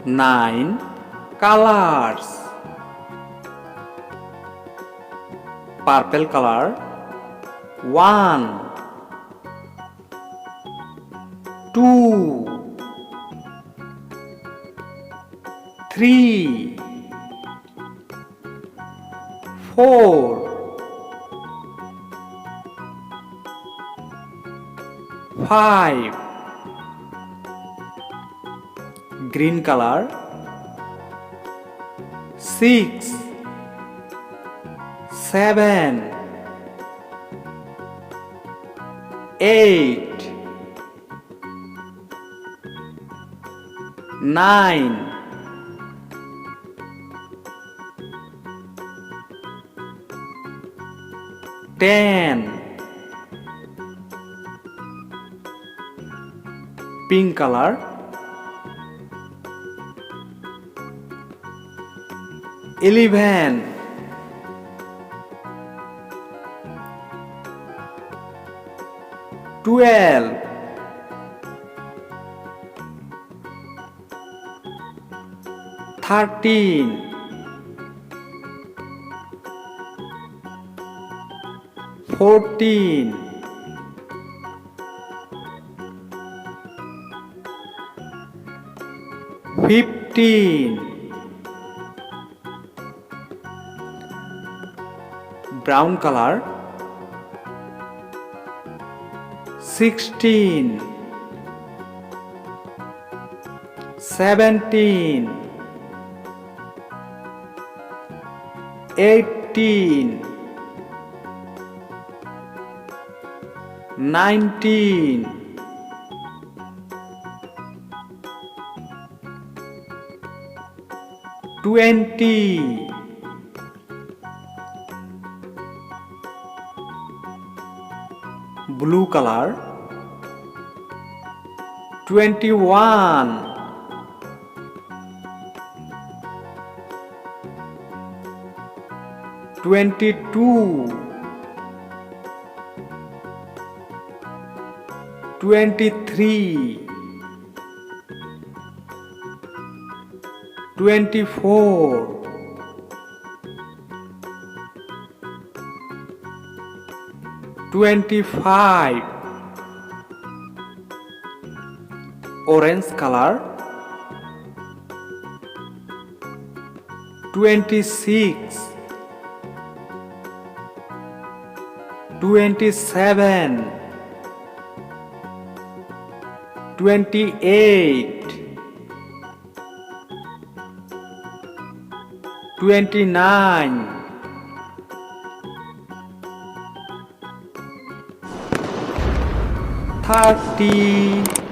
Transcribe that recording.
9 colors. Purple color 1 2 3 4 5 green color 6 7 8 9 10 pink color 11 12 13 14 15 brown color 16 17 18 19 20 blue color 21 22 23 24 25 orange color 26 27 28 29 30